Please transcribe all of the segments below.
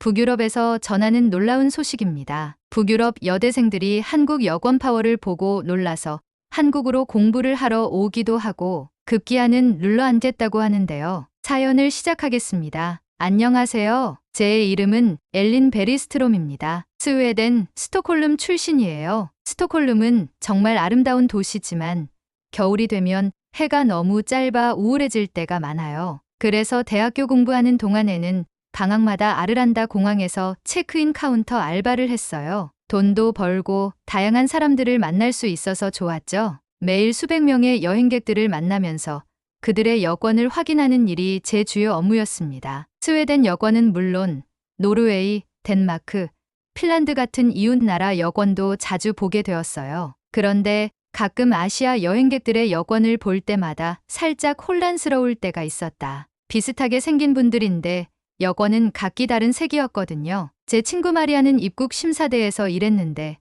북유럽에서 전하는 놀라운 소식입니다. 북유럽 여대생들이 한국 여권 파워를 보고 놀라서 한국으로 공부를 하러 오기도 하고 급기야는 눌러앉았다고 하는데요. 사연을 시작하겠습니다. 안녕하세요. 제 이름은 엘린 베리스트롬입니다. 스웨덴 스톡홀름 출신이에요. 스톡홀름은 정말 아름다운 도시지만 겨울이 되면 해가 너무 짧아 우울해질 때가 많아요. 그래서 대학교 공부하는 동안에는 방학마다 아르란다 공항에서 체크인 카운터 알바를 했어요. 돈도 벌고 다양한 사람들을 만날 수 있어서 좋았죠. 매일 수백 명의 여행객들을 만나면서 그들의 여권을 확인하는 일이 제 주요 업무였습니다. 스웨덴 여권은 물론 노르웨이, 덴마크, 핀란드 같은 이웃나라 여권도 자주 보게 되었어요. 그런데 가끔 아시아 여행객들의 여권을 볼 때마다 살짝 혼란스러울 때가 있었다. 비슷하게 생긴 분들인데 여권은 각기 다른 색이었거든요. 제 친구 마리아는 입국 심사대에서 일했는데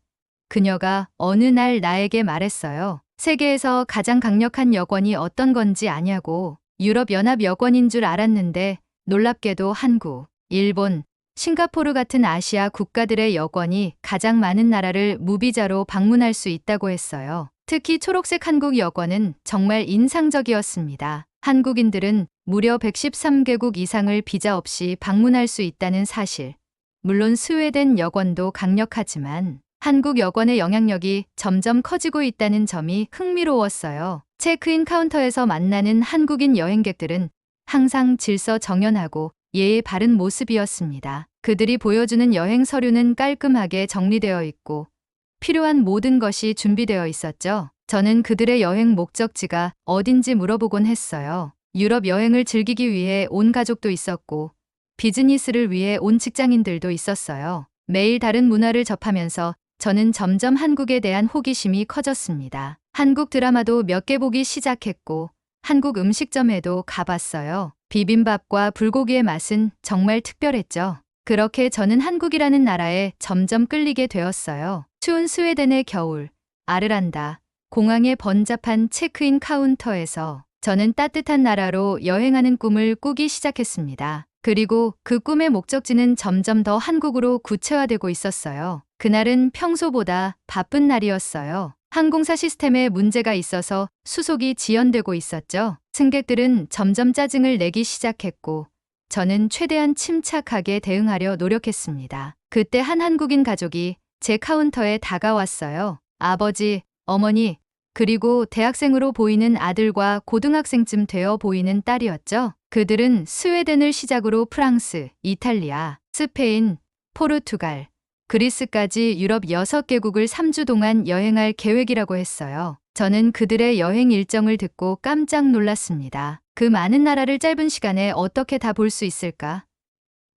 그녀가 어느 날 나에게 말했어요. 세계에서 가장 강력한 여권이 어떤 건지 아냐고. 유럽연합 여권인 줄 알았는데 놀랍게도 한국, 일본, 싱가포르 같은 아시아 국가들의 여권이 가장 많은 나라를 무비자로 방문할 수 있다고 했어요. 특히 초록색 한국 여권은 정말 인상적이었습니다. 한국인들은 무려 113개국 이상을 비자 없이 방문할 수 있다는 사실. 물론 스웨덴 여권도 강력하지만 한국 여권의 영향력이 점점 커지고 있다는 점이 흥미로웠어요. 체크인 카운터에서 만나는 한국인 여행객들은 항상 질서정연하고 예의 바른 모습이었습니다. 그들이 보여주는 여행 서류는 깔끔하게 정리되어 있고 필요한 모든 것이 준비되어 있었죠. 저는 그들의 여행 목적지가 어딘지 물어보곤 했어요. 유럽 여행을 즐기기 위해 온 가족도 있었고 비즈니스를 위해 온 직장인들도 있었어요. 매일 다른 문화를 접하면서 저는 점점 한국에 대한 호기심이 커졌습니다. 한국 드라마도 몇 개 보기 시작했고 한국 음식점에도 가봤어요. 비빔밥과 불고기의 맛은 정말 특별했죠. 그렇게 저는 한국이라는 나라에 점점 끌리게 되었어요. 추운 스웨덴의 겨울, 아르란다, 공항의 번잡한 체크인 카운터에서 저는 따뜻한 나라로 여행하는 꿈을 꾸기 시작했습니다. 그리고 그 꿈의 목적지는 점점 더 한국으로 구체화되고 있었어요. 그날은 평소보다 바쁜 날이었어요. 항공사 시스템에 문제가 있어서 수속이 지연되고 있었죠. 승객들은 점점 짜증을 내기 시작했고 저는 최대한 침착하게 대응하려 노력했습니다. 그때 한 한국인 가족이 제 카운터에 다가왔어요. 아버지, 어머니, 그리고 대학생으로 보이는 아들과 고등학생쯤 되어 보이는 딸이었죠. 그들은 스웨덴을 시작으로 프랑스, 이탈리아, 스페인, 포르투갈, 그리스까지 유럽 6개국을 3주 동안 여행할 계획이라고 했어요. 저는 그들의 여행 일정을 듣고 깜짝 놀랐습니다. 그 많은 나라를 짧은 시간에 어떻게 다 볼 수 있을까?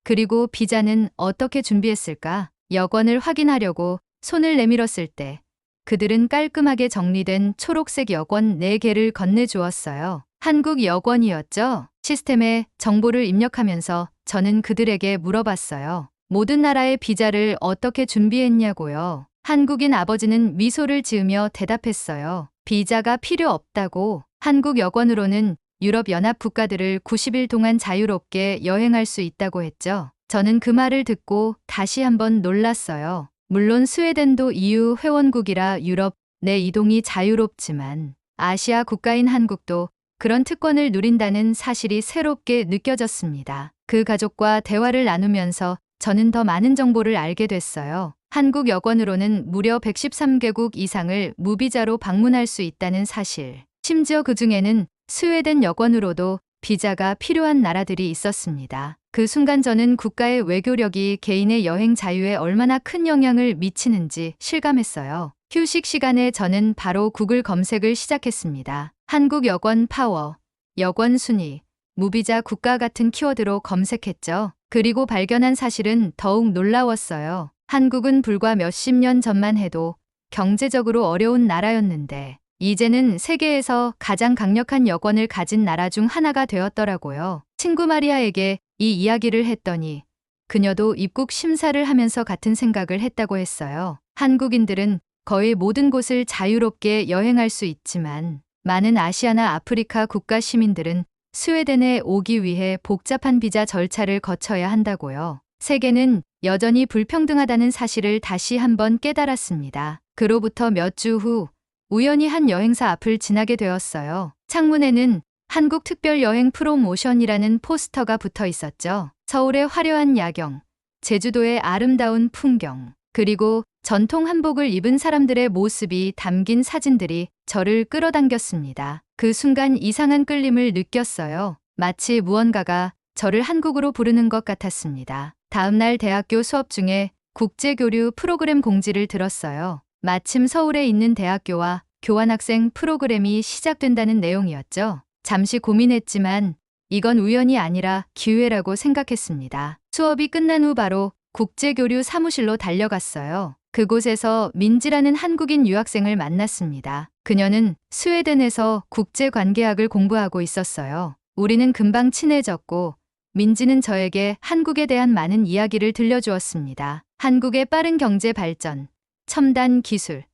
그리고 비자는 어떻게 준비했을까? 여권을 확인하려고 손을 내밀었을 때 그들은 깔끔하게 정리된 초록색 여권 4개를 건네주었어요. 한국 여권이었죠. 시스템에 정보를 입력하면서 저는 그들에게 물어봤어요. 모든 나라의 비자를 어떻게 준비했냐고요. 한국인 아버지는 미소를 지으며 대답했어요. 비자가 필요 없다고. 한국 여권으로는 유럽연합 국가들을 90일 동안 자유롭게 여행할 수 있다고 했죠. 저는 그 말을 듣고 다시 한번 놀랐어요. 물론 스웨덴도 EU 회원국이라 유럽 내 이동이 자유롭지만 아시아 국가인 한국도 그런 특권을 누린다는 사실이 새롭게 느껴졌습니다. 그 가족과 대화를 나누면서 저는 더 많은 정보를 알게 됐어요. 한국 여권으로는 무려 113개국 이상을 무비자로 방문할 수 있다는 사실. 심지어 그 중에는 스웨덴 여권으로도 비자가 필요한 나라들이 있었습니다. 그 순간 저는 국가의 외교력이 개인의 여행 자유에 얼마나 큰 영향을 미치는지 실감했어요. 휴식 시간에 저는 바로 구글 검색을 시작했습니다. 한국 여권 파워, 여권 순위, 무비자 국가 같은 키워드로 검색했죠. 그리고 발견한 사실은 더욱 놀라웠어요. 한국은 불과 몇십 년 전만 해도 경제적으로 어려운 나라였는데 이제는 세계에서 가장 강력한 여권을 가진 나라 중 하나가 되었더라고요. 친구 마리아에게 이 이야기를 했더니 그녀도 입국 심사를 하면서 같은 생각을 했다고 했어요. 한국인들은 거의 모든 곳을 자유롭게 여행할 수 있지만 많은 아시아나 아프리카 국가 시민들은 스웨덴에 오기 위해 복잡한 비자 절차를 거쳐야 한다고요. 세계는 여전히 불평등하다는 사실을 다시 한번 깨달았습니다. 그로부터 몇 주 후 우연히 한 여행사 앞을 지나게 되었어요. 창문에는 한국 특별 여행 프로모션이라는 포스터가 붙어 있었죠. 서울의 화려한 야경, 제주도의 아름다운 풍경, 그리고 전통 한복을 입은 사람들의 모습이 담긴 사진들이 저를 끌어당겼습니다. 그 순간 이상한 끌림을 느꼈어요. 마치 무언가가 저를 한국으로 부르는 것 같았습니다. 다음 날 대학교 수업 중에 국제교류 프로그램 공지를 들었어요. 마침 서울에 있는 대학교와 교환학생 프로그램이 시작된다는 내용이었죠. 잠시 고민했지만 이건 우연이 아니라 기회라고 생각했습니다. 수업이 끝난 후 바로 국제교류 사무실로 달려갔어요. 그곳에서 민지라는 한국인 유학생을 만났습니다. 그녀는 스웨덴에서 국제관계학을 공부하고 있었어요. 우리는 금방 친해졌고 민지는 저에게 한국에 대한 많은 이야기를 들려주었습니다. 한국의 빠른 경제 발전, 첨단 기술,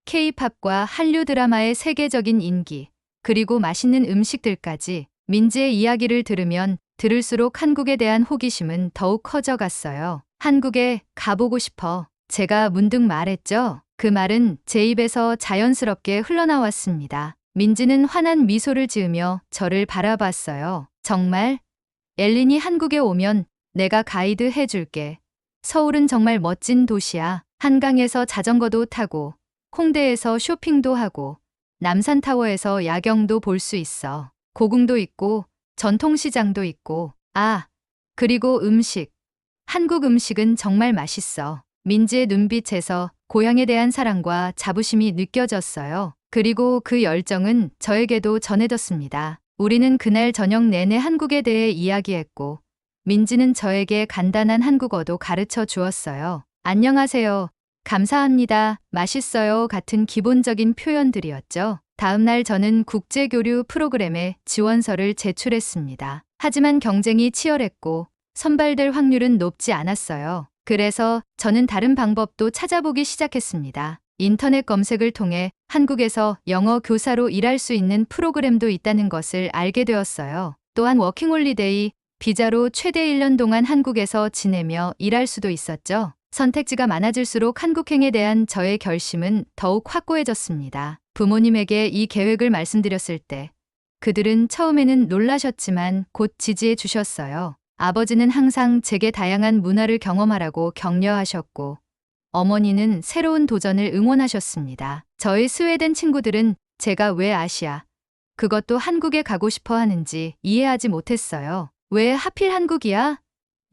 K-팝과 한류 드라마의 세계적인 인기, 그리고 맛있는 음식들까지 민지의 이야기를 들으면 들을수록 한국에 대한 호기심은 더욱 커져갔어요. 한국에 가보고 싶어. 제가 문득 말했죠. 그 말은 제 입에서 자연스럽게 흘러나왔습니다. 민지는 환한 미소를 지으며 저를 바라봤어요. 정말? 엘린이 한국에 오면 내가 가이드 해줄게. 서울은 정말 멋진 도시야. 한강에서 자전거도 타고, 홍대에서 쇼핑도 하고, 남산타워에서 야경도 볼 수 있어. 고궁도 있고, 전통시장도 있고, 그리고 음식. 한국 음식은 정말 맛있어. 민지의 눈빛에서 고향에 대한 사랑과 자부심이 느껴졌어요. 그리고 그 열정은 저에게도 전해졌습니다. 우리는 그날 저녁 내내 한국에 대해 이야기했고, 민지는 저에게 간단한 한국어도 가르쳐 주었어요. 안녕하세요. 감사합니다. 맛있어요. 같은 기본적인 표현들이었죠. 다음 날 저는 국제교류 프로그램에 지원서를 제출했습니다. 하지만 경쟁이 치열했고 선발될 확률은 높지 않았어요. 그래서 저는 다른 방법도 찾아보기 시작했습니다. 인터넷 검색을 통해 한국에서 영어 교사로 일할 수 있는 프로그램도 있다는 것을 알게 되었어요. 또한 워킹홀리데이, 비자로 최대 1년 동안 한국에서 지내며 일할 수도 있었죠. 선택지가 많아질수록 한국행에 대한 저의 결심은 더욱 확고해졌습니다. 부모님에게 이 계획을 말씀드렸을 때 그들은 처음에는 놀라셨지만 곧 지지해 주셨어요. 아버지는 항상 제게 다양한 문화를 경험하라고 격려하셨고 어머니는 새로운 도전을 응원하셨습니다. 저희 스웨덴 친구들은 제가 왜 아시아, 그것도 한국에 가고 싶어 하는지 이해하지 못했어요. 왜 하필 한국이야?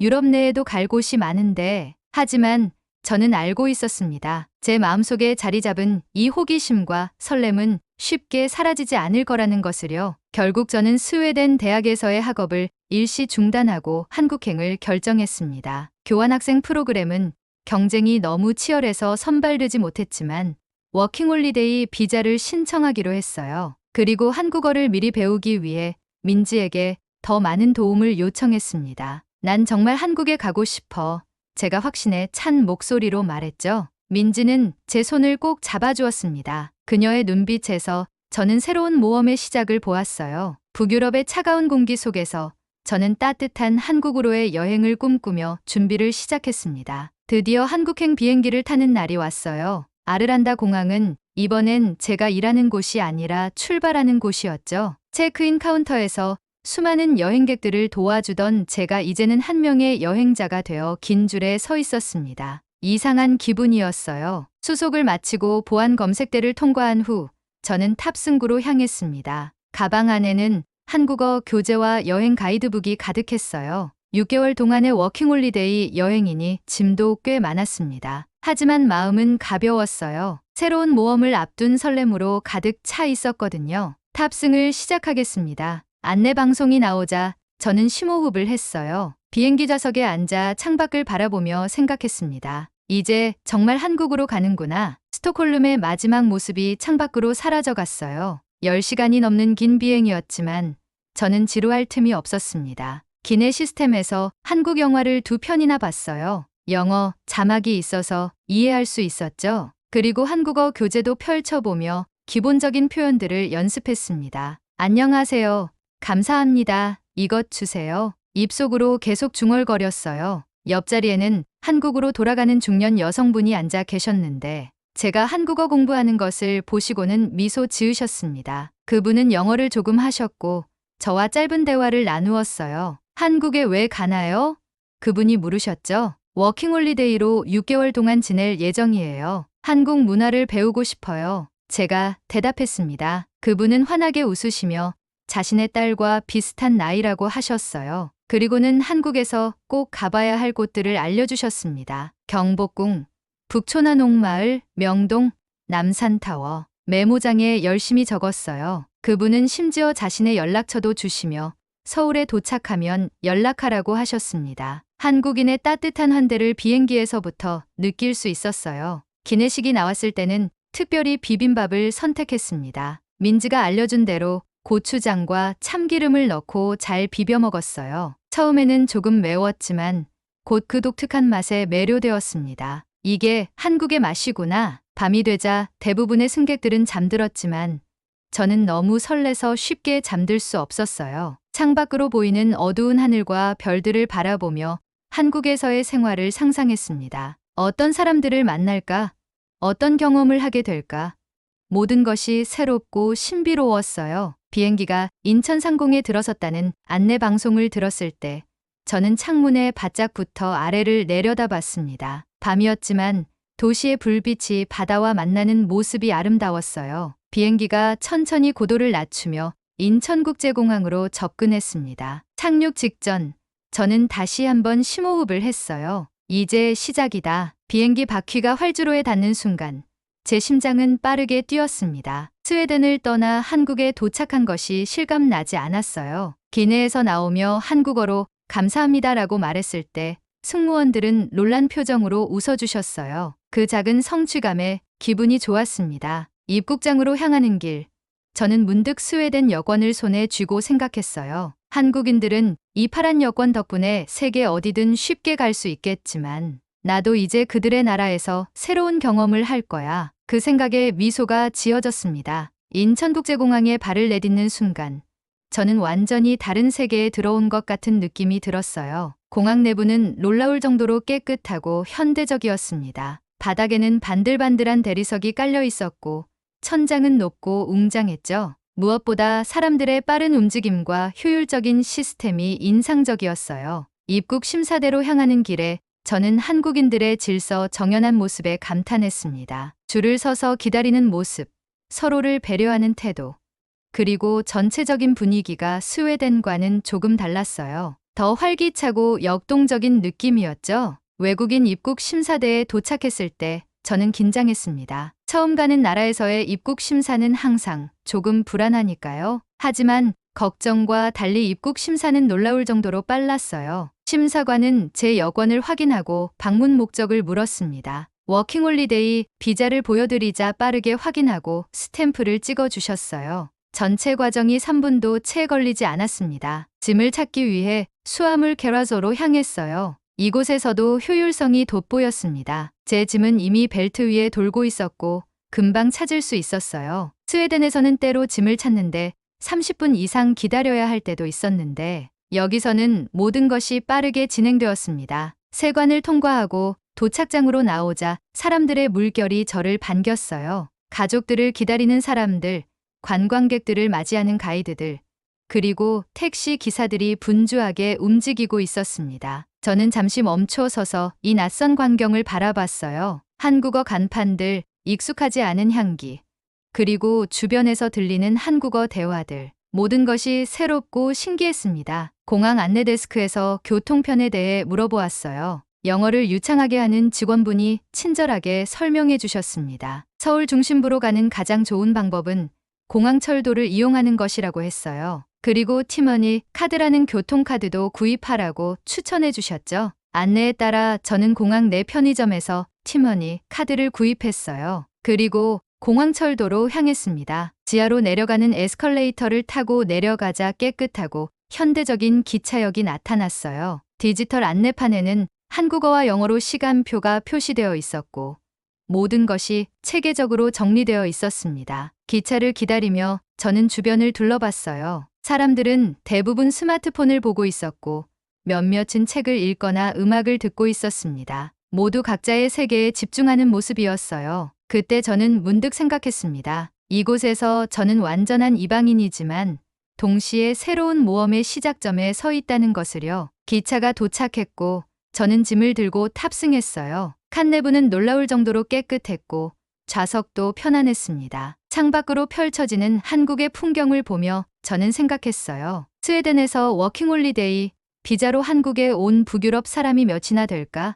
유럽 내에도 갈 곳이 많은데. 하지만 저는 알고 있었습니다. 제 마음속에 자리 잡은 이 호기심과 설렘은 쉽게 사라지지 않을 거라는 것을요. 결국 저는 스웨덴 대학에서의 학업을 일시 중단하고 한국행을 결정했습니다. 교환학생 프로그램은 경쟁이 너무 치열해서 선발되지 못했지만 워킹홀리데이 비자를 신청하기로 했어요. 그리고 한국어를 미리 배우기 위해 민지에게 더 많은 도움을 요청했습니다. 난 정말 한국에 가고 싶어. 제가 확신에 찬 목소리로 말했죠. 민지는 제 손을 꼭 잡아주었습니다. 그녀의 눈빛에서 저는 새로운 모험의 시작을 보았어요. 북유럽의 차가운 공기 속에서 저는 따뜻한 한국으로의 여행을 꿈꾸며 준비를 시작했습니다. 드디어 한국행 비행기를 타는 날이 왔어요. 아르란다 공항은 이번엔 제가 일하는 곳이 아니라 출발하는 곳이었죠. 체크인 카운터에서 수많은 여행객들을 도와주던 제가 이제는 한 명의 여행자가 되어 긴 줄에 서 있었습니다. 이상한 기분이었어요. 수속을 마치고 보안 검색대를 통과한 후 저는 탑승구로 향했습니다. 가방 안에는 한국어 교재와 여행 가이드북이 가득했어요. 6개월 동안의 워킹홀리데이 여행이니 짐도 꽤 많았습니다. 하지만 마음은 가벼웠어요. 새로운 모험을 앞둔 설렘으로 가득 차 있었거든요. 탑승을 시작하겠습니다. 안내방송이 나오자 저는 심호흡을 했어요. 비행기 좌석에 앉아 창밖을 바라보며 생각했습니다. 이제 정말 한국으로 가는구나. 스톡홀름의 마지막 모습이 창밖으로 사라져갔어요. 10시간이 넘는 긴 비행이었지만 저는 지루할 틈이 없었습니다. 기내 시스템에서 한국 영화를 2편이나 봤어요. 영어 자막이 있어서 이해할 수 있었죠. 그리고 한국어 교재도 펼쳐보며 기본적인 표현들을 연습했습니다. 안녕하세요. 감사합니다. 이것 주세요. 입속으로 계속 중얼거렸어요. 옆자리에는 한국으로 돌아가는 중년 여성분이 앉아 계셨는데 제가 한국어 공부하는 것을 보시고는 미소 지으셨습니다. 그분은 영어를 조금 하셨고 저와 짧은 대화를 나누었어요. 한국에 왜 가나요? 그분이 물으셨죠. 워킹홀리데이로 6개월 동안 지낼 예정이에요. 한국 문화를 배우고 싶어요. 제가 대답했습니다. 그분은 환하게 웃으시며 자신의 딸과 비슷한 나이라고 하셨어요. 그리고는 한국에서 꼭 가봐야 할 곳들을 알려주셨습니다. 경복궁, 북촌한옥마을, 명동, 남산타워. 메모장에 열심히 적었어요. 그분은 심지어 자신의 연락처도 주시며 서울에 도착하면 연락하라고 하셨습니다. 한국인의 따뜻한 환대를 비행기에서부터 느낄 수 있었어요. 기내식이 나왔을 때는 특별히 비빔밥을 선택했습니다. 민지가 알려준 대로 고추장과 참기름을 넣고 잘 비벼 먹었어요. 처음에는 조금 매웠지만 곧 그 독특한 맛에 매료되었습니다. 이게 한국의 맛이구나. 밤이 되자 대부분의 승객들은 잠들었지만 저는 너무 설레서 쉽게 잠들 수 없었어요. 창밖으로 보이는 어두운 하늘과 별들을 바라보며 한국에서의 생활을 상상했습니다. 어떤 사람들을 만날까? 어떤 경험을 하게 될까? 모든 것이 새롭고 신비로웠어요. 비행기가 인천 상공에 들어섰다는 안내 방송을 들었을 때 저는 창문에 바짝 붙어 아래를 내려다봤습니다. 밤이었지만 도시의 불빛이 바다와 만나는 모습이 아름다웠어요. 비행기가 천천히 고도를 낮추며 인천국제공항으로 접근했습니다. 착륙 직전 저는 다시 한번 심호흡을 했어요. 이제 시작이다. 비행기 바퀴가 활주로에 닿는 순간 제 심장은 빠르게 뛰었습니다. 스웨덴을 떠나 한국에 도착한 것이 실감나지 않았어요. 기내에서 나오며 한국어로 감사합니다라고 말했을 때 승무원들은 놀란 표정으로 웃어주셨어요. 그 작은 성취감에 기분이 좋았습니다. 입국장으로 향하는 길, 저는 문득 스웨덴 여권을 손에 쥐고 생각했어요. 한국인들은 이 파란 여권 덕분에 세계 어디든 쉽게 갈 수 있겠지만 나도 이제 그들의 나라에서 새로운 경험을 할 거야. 그 생각에 미소가 지어졌습니다. 인천국제공항에 발을 내딛는 순간 저는 완전히 다른 세계에 들어온 것 같은 느낌이 들었어요. 공항 내부는 놀라울 정도로 깨끗하고 현대적이었습니다. 바닥에는 반들반들한 대리석이 깔려 있었고 천장은 높고 웅장했죠. 무엇보다 사람들의 빠른 움직임과 효율적인 시스템이 인상적이었어요. 입국 심사대로 향하는 길에 저는 한국인들의 질서 정연한 모습에 감탄했습니다. 줄을 서서 기다리는 모습, 서로를 배려하는 태도, 그리고 전체적인 분위기가 스웨덴과는 조금 달랐어요. 더 활기차고 역동적인 느낌이었죠. 외국인 입국 심사대에 도착했을 때 저는 긴장했습니다. 처음 가는 나라에서의 입국 심사는 항상 조금 불안하니까요. 하지만 걱정과 달리 입국 심사는 놀라울 정도로 빨랐어요. 심사관은 제 여권을 확인하고 방문 목적을 물었습니다. 워킹홀리데이 비자를 보여드리자 빠르게 확인하고 스탬프를 찍어주셨어요. 전체 과정이 3분도 채 걸리지 않았습니다. 짐을 찾기 위해 수화물 캐러소로 향했어요. 이곳에서도 효율성이 돋보였습니다. 제 짐은 이미 벨트 위에 돌고 있었고 금방 찾을 수 있었어요. 스웨덴에서는 때로 짐을 찾는데 30분 이상 기다려야 할 때도 있었는데 여기서는 모든 것이 빠르게 진행되었습니다. 세관을 통과하고 도착장으로 나오자 사람들의 물결이 저를 반겼어요. 가족들을 기다리는 사람들, 관광객들을 맞이하는 가이드들, 그리고 택시 기사들이 분주하게 움직이고 있었습니다. 저는 잠시 멈춰 서서 이 낯선 광경을 바라봤어요. 한국어 간판들, 익숙하지 않은 향기, 그리고 주변에서 들리는 한국어 대화들. 모든 것이 새롭고 신기했습니다. 공항 안내 데스크에서 교통편에 대해 물어보았어요. 영어를 유창하게 하는 직원분이 친절하게 설명해 주셨습니다. 서울 중심부로 가는 가장 좋은 방법은 공항철도를 이용하는 것이라고 했어요. 그리고 팀원이 카드라는 교통카드도 구입하라고 추천해 주셨죠. 안내에 따라 저는 공항 내 편의점에서 팀원이 카드를 구입했어요. 그리고 공항철도로 향했습니다. 지하로 내려가는 에스컬레이터를 타고 내려가자 깨끗하고 현대적인 기차역이 나타났어요. 디지털 안내판에는 한국어와 영어로 시간표가 표시되어 있었고 모든 것이 체계적으로 정리되어 있었습니다. 기차를 기다리며 저는 주변을 둘러봤어요. 사람들은 대부분 스마트폰을 보고 있었고 몇몇은 책을 읽거나 음악을 듣고 있었습니다. 모두 각자의 세계에 집중하는 모습이었어요. 그때 저는 문득 생각했습니다. 이곳에서 저는 완전한 이방인이지만 동시에 새로운 모험의 시작점에 서 있다는 것을요. 기차가 도착했고 저는 짐을 들고 탑승했어요. 칸 내부는 놀라울 정도로 깨끗했고 좌석도 편안했습니다. 창밖으로 펼쳐지는 한국의 풍경을 보며 저는 생각했어요. 스웨덴에서 워킹홀리데이 비자로 한국에 온 북유럽 사람이 몇이나 될까?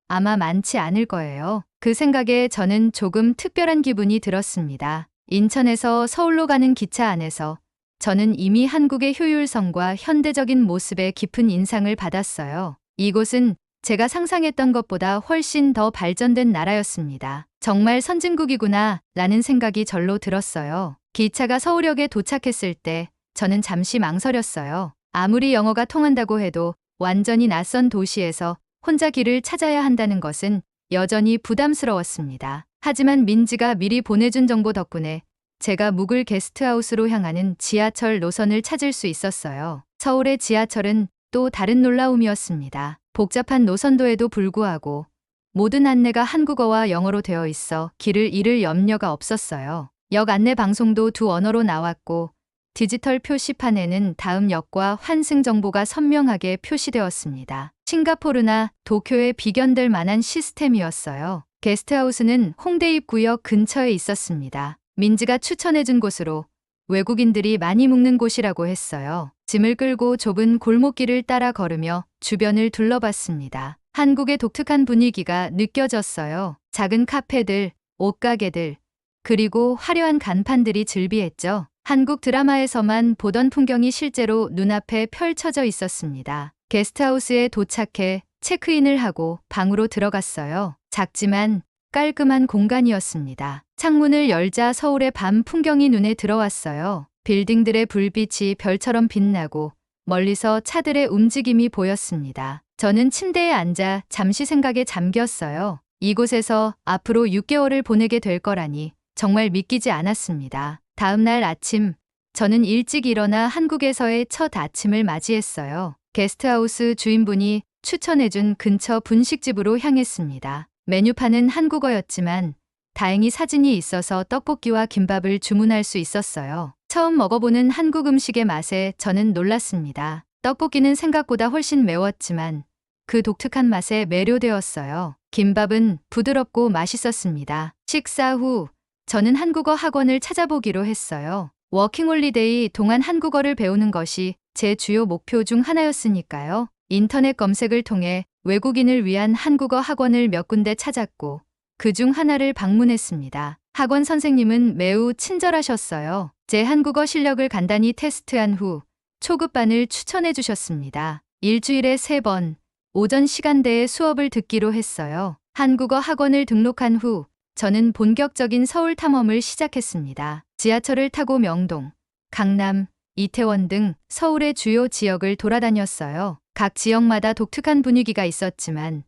아마 많지 않을 거예요. 그 생각에 저는 조금 특별한 기분이 들었습니다. 인천에서 서울로 가는 기차 안에서 저는 이미 한국의 효율성과 현대적인 모습에 깊은 인상을 받았어요. 이곳은 제가 상상했던 것보다 훨씬 더 발전된 나라였습니다. 정말 선진국이구나 라는 생각이 절로 들었어요. 기차가 서울역에 도착했을 때 저는 잠시 망설였어요. 아무리 영어가 통한다고 해도 완전히 낯선 도시에서 혼자 길을 찾아야 한다는 것은 여전히 부담스러웠습니다. 하지만 민지가 미리 보내준 정보 덕분에 제가 묵을 게스트하우스로 향하는 지하철 노선을 찾을 수 있었어요. 서울의 지하철은 또 다른 놀라움이었습니다. 복잡한 노선도에도 불구하고 모든 안내가 한국어와 영어로 되어 있어 길을 잃을 염려가 없었어요. 역 안내 방송도 두 언어로 나왔고 디지털 표시판에는 다음 역과 환승 정보가 선명하게 표시되었습니다. 싱가포르나 도쿄에 비견될 만한 시스템이었어요. 게스트하우스는 홍대 입구역 근처에 있었습니다. 민지가 추천해준 곳으로 외국인들이 많이 묵는 곳이라고 했어요. 짐을 끌고 좁은 골목길을 따라 걸으며 주변을 둘러봤습니다. 한국의 독특한 분위기가 느껴졌어요. 작은 카페들, 옷가게들, 그리고 화려한 간판들이 즐비했죠. 한국 드라마에서만 보던 풍경이 실제로 눈앞에 펼쳐져 있었습니다. 게스트하우스에 도착해 체크인을 하고 방으로 들어갔어요. 작지만 깔끔한 공간이었습니다. 창문을 열자 서울의 밤 풍경이 눈에 들어왔어요. 빌딩들의 불빛이 별처럼 빛나고 멀리서 차들의 움직임이 보였습니다. 저는 침대에 앉아 잠시 생각에 잠겼어요. 이곳에서 앞으로 6개월을 보내게 될 거라니 정말 믿기지 않았습니다. 다음 날 아침, 저는 일찍 일어나 한국에서의 첫 아침을 맞이했어요. 게스트하우스 주인분이 추천해준 근처 분식집으로 향했습니다. 메뉴판은 한국어였지만 다행히 사진이 있어서 떡볶이와 김밥을 주문할 수 있었어요. 처음 먹어보는 한국 음식의 맛에 저는 놀랐습니다. 떡볶이는 생각보다 훨씬 매웠지만 그 독특한 맛에 매료되었어요. 김밥은 부드럽고 맛있었습니다. 식사 후 저는 한국어 학원을 찾아보기로 했어요. 워킹홀리데이 동안 한국어를 배우는 것이 제 주요 목표 중 하나였으니까요. 인터넷 검색을 통해 외국인을 위한 한국어 학원을 몇 군데 찾았고 그중 하나를 방문했습니다. 학원 선생님은 매우 친절하셨어요. 제 한국어 실력을 간단히 테스트한 후 초급반을 추천해 주셨습니다. 일주일에 3번 오전 시간대에 수업을 듣기로 했어요. 한국어 학원을 등록한 후 저는 본격적인 서울 탐험을 시작했습니다. 지하철을 타고 명동, 강남, 이태원 등 서울의 주요 지역을 돌아다녔어요. 각 지역마다 독특한 분위기가 있었지만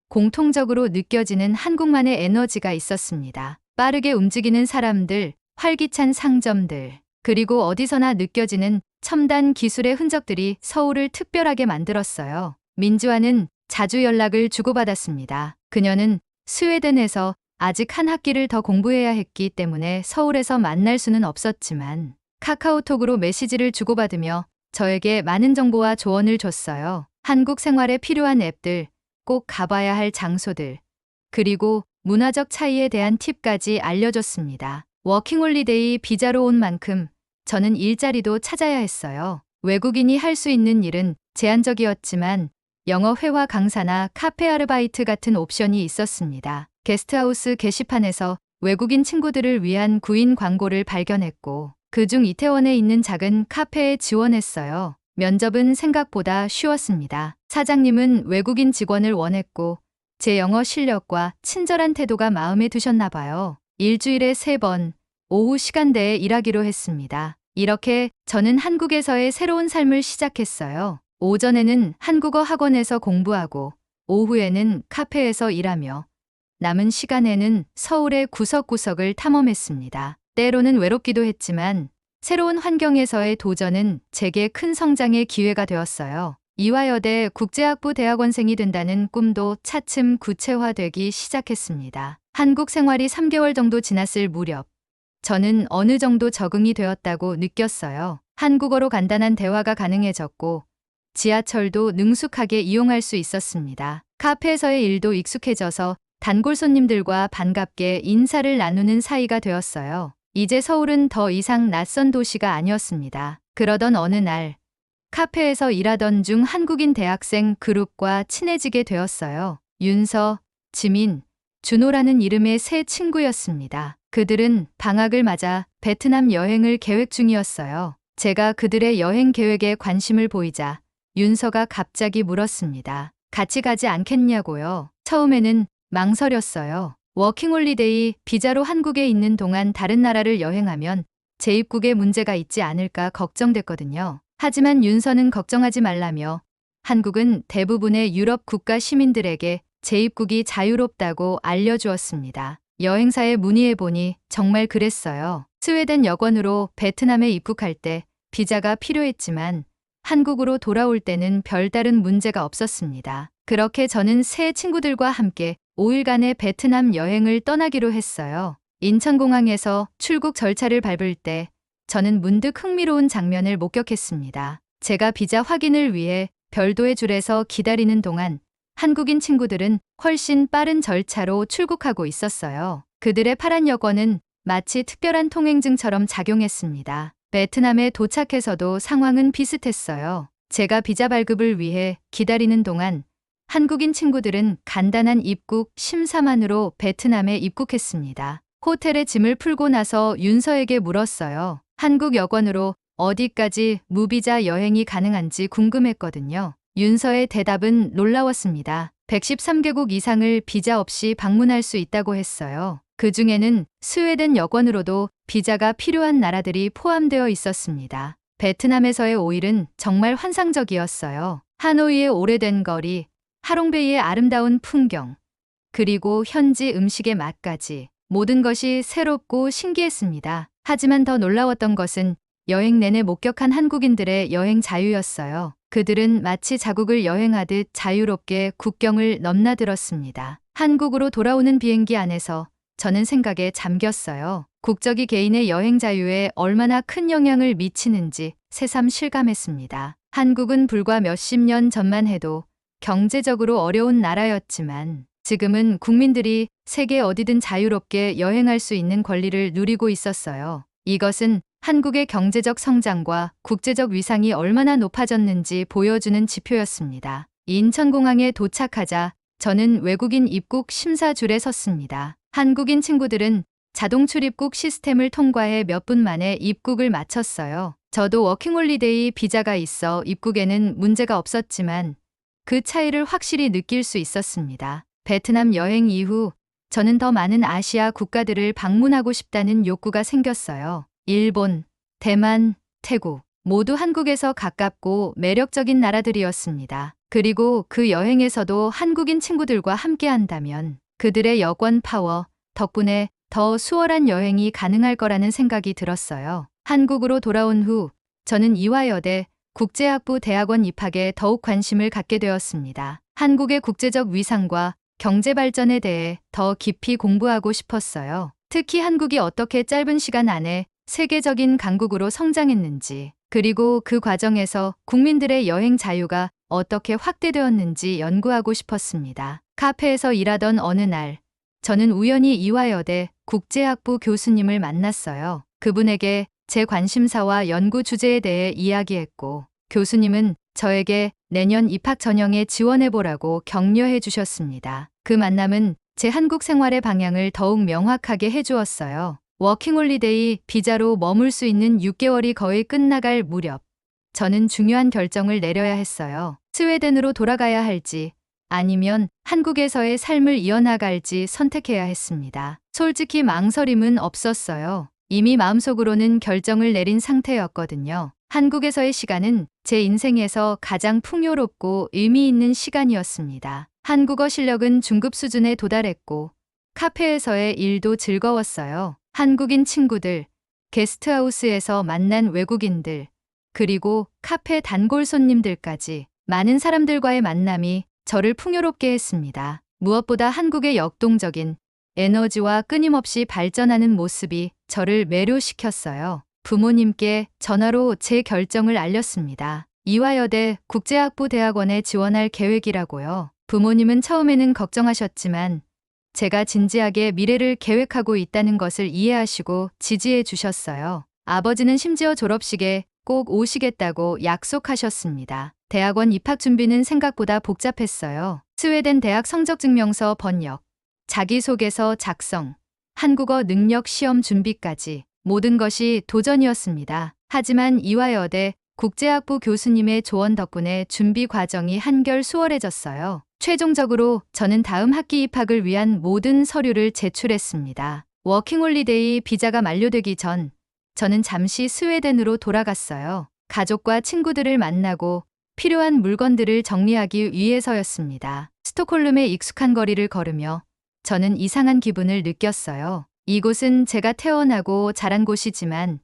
공통적으로 느껴지는 한국만의 에너지가 있었습니다. 빠르게 움직이는 사람들, 활기찬 상점들, 그리고 어디서나 느껴지는 첨단 기술의 흔적들이 서울을 특별하게 만들었어요. 민주와는 자주 연락을 주고받았습니다. 그녀는 스웨덴에서 아직 한 학기를 더 공부해야 했기 때문에 서울에서 만날 수는 없었지만 카카오톡으로 메시지를 주고받으며 저에게 많은 정보와 조언을 줬어요. 한국 생활에 필요한 앱들, 꼭 가봐야 할 장소들, 그리고 문화적 차이에 대한 팁까지 알려줬습니다. 워킹홀리데이 비자로 온 만큼 저는 일자리도 찾아야 했어요. 외국인이 할 수 있는 일은 제한적이었지만 영어 회화 강사나 카페 아르바이트 같은 옵션이 있었습니다. 게스트하우스 게시판에서 외국인 친구들을 위한 구인 광고를 발견했고 그중 이태원에 있는 작은 카페에 지원했어요. 면접은 생각보다 쉬웠습니다. 사장님은 외국인 직원을 원했고 제 영어 실력과 친절한 태도가 마음에 드셨나 봐요. 일주일에 3번 오후 시간대에 일하기로 했습니다. 이렇게 저는 한국에서의 새로운 삶을 시작했어요. 오전에는 한국어 학원에서 공부하고 오후에는 카페에서 일하며 남은 시간에는 서울의 구석구석을 탐험했습니다. 때로는 외롭기도 했지만 새로운 환경에서의 도전은 제게 큰 성장의 기회가 되었어요. 이화여대 국제학부 대학원생이 된다는 꿈도 차츰 구체화되기 시작했습니다. 한국 생활이 3개월 정도 지났을 무렵, 저는 어느 정도 적응이 되었다고 느꼈어요. 한국어로 간단한 대화가 가능해졌고, 지하철도 능숙하게 이용할 수 있었습니다. 카페에서의 일도 익숙해져서 단골 손님들과 반갑게 인사를 나누는 사이가 되었어요. 이제 서울은 더 이상 낯선 도시가 아니었습니다. 그러던 어느 날, 카페에서 일하던 중 한국인 대학생 그룹과 친해지게 되었어요. 윤서, 지민, 준호라는 이름의 세 친구였습니다. 그들은 방학을 맞아 베트남 여행을 계획 중이었어요. 제가 그들의 여행 계획에 관심을 보이자 윤서가 갑자기 물었습니다. 같이 가지 않겠냐고요. 처음에는 망설였어요. 워킹홀리데이 비자로 한국에 있는 동안 다른 나라를 여행하면 재입국에 문제가 있지 않을까 걱정됐거든요. 하지만 윤서는 걱정하지 말라며 한국은 대부분의 유럽 국가 시민들에게 재입국이 자유롭다고 알려주었습니다. 여행사에 문의해보니 정말 그랬어요. 스웨덴 여권으로 베트남에 입국할 때 비자가 필요했지만 한국으로 돌아올 때는 별다른 문제가 없었습니다. 그렇게 저는 새 친구들과 함께 5일간의 베트남 여행을 떠나기로 했어요. 인천공항에서 출국 절차를 밟을 때 저는 문득 흥미로운 장면을 목격했습니다. 제가 비자 확인을 위해 별도의 줄에서 기다리는 동안 한국인 친구들은 훨씬 빠른 절차로 출국하고 있었어요. 그들의 파란 여권은 마치 특별한 통행증처럼 작용했습니다. 베트남에 도착해서도 상황은 비슷했어요. 제가 비자 발급을 위해 기다리는 동안 한국인 친구들은 간단한 입국 심사만으로 베트남에 입국했습니다. 호텔에 짐을 풀고 나서 윤서에게 물었어요. 한국 여권으로 어디까지 무비자 여행이 가능한지 궁금했거든요. 윤서의 대답은 놀라웠습니다. 113개국 이상을 비자 없이 방문할 수 있다고 했어요. 그 중에는 스웨덴 여권으로도 비자가 필요한 나라들이 포함되어 있었습니다. 베트남에서의 5일은 정말 환상적이었어요. 하노이의 오래된 거리, 하롱베이의 아름다운 풍경, 그리고 현지 음식의 맛까지 모든 것이 새롭고 신기했습니다. 하지만 더 놀라웠던 것은 여행 내내 목격한 한국인들의 여행 자유였어요. 그들은 마치 자국을 여행하듯 자유롭게 국경을 넘나들었습니다. 한국으로 돌아오는 비행기 안에서 저는 생각에 잠겼어요. 국적이 개인의 여행 자유에 얼마나 큰 영향을 미치는지 새삼 실감했습니다. 한국은 불과 몇십 년 전만 해도 경제적으로 어려운 나라였지만 지금은 국민들이 세계 어디든 자유롭게 여행할 수 있는 권리를 누리고 있었어요. 이것은 한국의 경제적 성장과 국제적 위상이 얼마나 높아졌는지 보여주는 지표였습니다. 인천공항에 도착하자 저는 외국인 입국 심사줄에 섰습니다. 한국인 친구들은 자동 출입국 시스템을 통과해 몇 분 만에 입국을 마쳤어요. 저도 워킹홀리데이 비자가 있어 입국에는 문제가 없었지만 그 차이를 확실히 느낄 수 있었습니다. 베트남 여행 이후 저는 더 많은 아시아 국가들을 방문하고 싶다는 욕구가 생겼어요. 일본, 대만, 태국 모두 한국에서 가깝고 매력적인 나라들이었습니다. 그리고 그 여행에서도 한국인 친구들과 함께 한다면 그들의 여권 파워 덕분에 더 수월한 여행이 가능할 거라는 생각이 들었어요. 한국으로 돌아온 후 저는 이화여대 국제학부 대학원 입학에 더욱 관심을 갖게 되었습니다. 한국의 국제적 위상과 경제 발전에 대해 더 깊이 공부하고 싶었어요. 특히 한국이 어떻게 짧은 시간 안에 세계적인 강국으로 성장했는지, 그리고 그 과정에서 국민들의 여행 자유가 어떻게 확대되었는지 연구하고 싶었습니다. 카페에서 일하던 어느 날, 저는 우연히 이화여대 국제학부 교수님을 만났어요. 그분에게 제 관심사와 연구 주제에 대해 이야기했고, 교수님은 저에게 내년 입학 전형에 지원해보라고 격려해 주셨습니다. 그 만남은 제 한국 생활의 방향을 더욱 명확하게 해주었어요. 워킹홀리데이 비자로 머물 수 있는 6개월이 거의 끝나갈 무렵, 저는 중요한 결정을 내려야 했어요. 스웨덴으로 돌아가야 할지, 아니면 한국에서의 삶을 이어나갈지 선택해야 했습니다. 솔직히 망설임은 없었어요. 이미 마음속으로는 결정을 내린 상태였거든요. 한국에서의 시간은 제 인생에서 가장 풍요롭고 의미 있는 시간이었습니다. 한국어 실력은 중급 수준에 도달했고 카페에서의 일도 즐거웠어요. 한국인 친구들, 게스트하우스에서 만난 외국인들, 그리고 카페 단골 손님들까지 많은 사람들과의 만남이 저를 풍요롭게 했습니다. 무엇보다 한국의 역동적인 에너지와 끊임없이 발전하는 모습이 저를 매료시켰어요. 부모님께 전화로 제 결정을 알렸습니다. 이화여대 국제학부대학원에 지원할 계획이라고요. 부모님은 처음에는 걱정하셨지만 제가 진지하게 미래를 계획하고 있다는 것을 이해하시고 지지해 주셨어요. 아버지는 심지어 졸업식에 꼭 오시겠다고 약속하셨습니다. 대학원 입학 준비는 생각보다 복잡했어요. 스웨덴 대학 성적증명서 번역, 자기소개서 작성, 한국어 능력 시험 준비까지 모든 것이 도전이었습니다. 하지만 이화여대 국제학부 교수님의 조언 덕분에 준비 과정이 한결 수월해졌어요. 최종적으로 저는 다음 학기 입학을 위한 모든 서류를 제출했습니다. 워킹홀리데이 비자가 만료되기 전 저는 잠시 스웨덴으로 돌아갔어요. 가족과 친구들을 만나고 필요한 물건들을 정리하기 위해서였습니다. 스톡홀름의 익숙한 거리를 걸으며 저는 이상한 기분을 느꼈어요. 이곳은 제가 태어나고 자란 곳이지만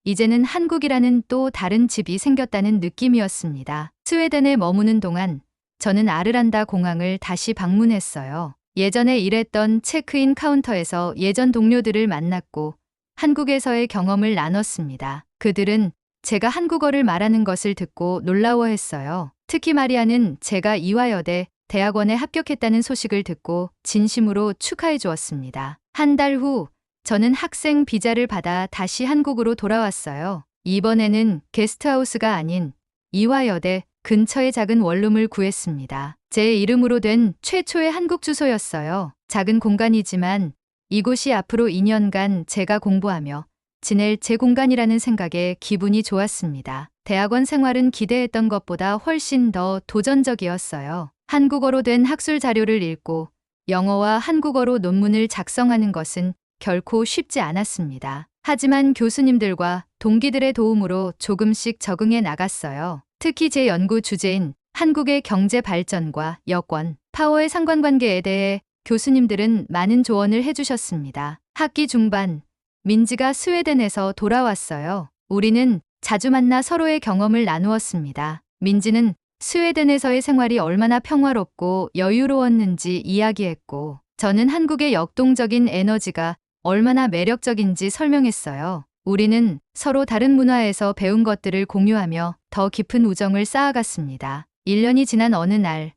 이제는 한국이라는 또 다른 집이 생겼다는 느낌이었습니다. 스웨덴에 머무는 동안 저는 아르란다 공항을 다시 방문했어요. 예전에 일했던 체크인 카운터에서 예전 동료들을 만났고 한국에서의 경험을 나눴습니다. 그들은 제가 한국어를 말하는 것을 듣고 놀라워했어요. 특히 마리아는 제가 이화여대 대학원에 합격했다는 소식을 듣고 진심으로 축하해 주었습니다. 한 달 후 저는 학생 비자를 받아 다시 한국으로 돌아왔어요. 이번에는 게스트하우스가 아닌 이화여대 근처의 작은 원룸을 구했습니다. 제 이름으로 된 최초의 한국 주소였어요. 작은 공간이지만 이곳이 앞으로 2년간 제가 공부하며 지낼 제 공간이라는 생각에 기분이 좋았습니다. 대학원 생활은 기대했던 것보다 훨씬 더 도전적이었어요. 한국어로 된 학술 자료를 읽고 영어와 한국어로 논문을 작성하는 것은 결코 쉽지 않았습니다. 하지만 교수님들과 동기들의 도움으로 조금씩 적응해 나갔어요. 특히 제 연구 주제인 한국의 경제 발전과 여권, 파워의 상관관계에 대해 교수님들은 많은 조언을 해주셨습니다. 학기 중반, 민지가 스웨덴에서 돌아왔어요. 우리는 자주 만나 서로의 경험을 나누었습니다. 민지는 스웨덴에서의 생활이 얼마나 평화롭고 여유로웠는지 이야기했고, 저는 한국의 역동적인 에너지가 얼마나 매력적인지 설명했어요. 우리는 서로 다른 문화에서 배운 것들을 공유하며 더 깊은 우정을 쌓아갔습니다. 1년이 지난 어느 날,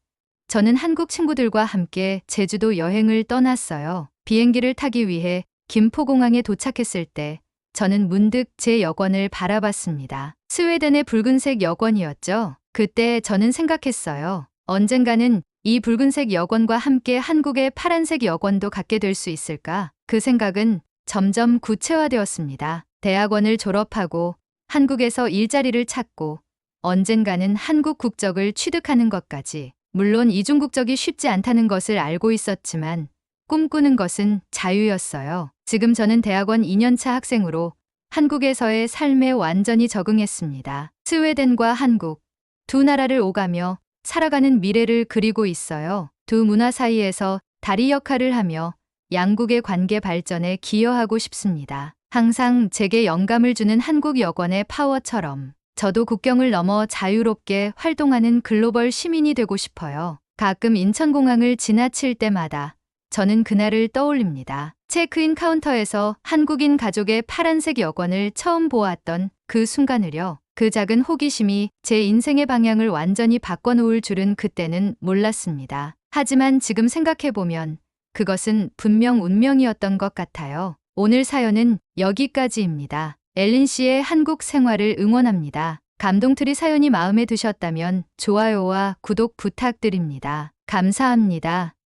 저는 한국 친구들과 함께 제주도 여행을 떠났어요. 비행기를 타기 위해 김포공항에 도착했을 때 저는 문득 제 여권을 바라봤습니다. 스웨덴의 붉은색 여권이었죠. 그때 저는 생각했어요. 언젠가는 이 붉은색 여권과 함께 한국의 파란색 여권도 갖게 될 수 있을까? 그 생각은 점점 구체화되었습니다. 대학원을 졸업하고 한국에서 일자리를 찾고 언젠가는 한국 국적을 취득하는 것까지. 물론 이중 국적이 쉽지 않다는 것을 알고 있었지만 꿈꾸는 것은 자유였어요. 지금 저는 대학원 2년차 학생으로 한국에서의 삶에 완전히 적응했습니다. 스웨덴과 한국, 두 나라를 오가며 살아가는 미래를 그리고 있어요. 두 문화 사이에서 다리 역할을 하며 양국의 관계 발전에 기여하고 싶습니다. 항상 제게 영감을 주는 한국 여권의 파워처럼 저도 국경을 넘어 자유롭게 활동하는 글로벌 시민이 되고 싶어요. 가끔 인천공항을 지나칠 때마다 저는 그날을 떠올립니다. 체크인 카운터에서 한국인 가족의 파란색 여권을 처음 보았던 그 순간을요. 그 작은 호기심이 제 인생의 방향을 완전히 바꿔놓을 줄은 그때는 몰랐습니다. 하지만 지금 생각해보면 그것은 분명 운명이었던 것 같아요. 오늘 사연은 여기까지입니다. 엘린 씨의 한국 생활을 응원합니다. 감동트리 사연이 마음에 드셨다면 좋아요와 구독 부탁드립니다. 감사합니다.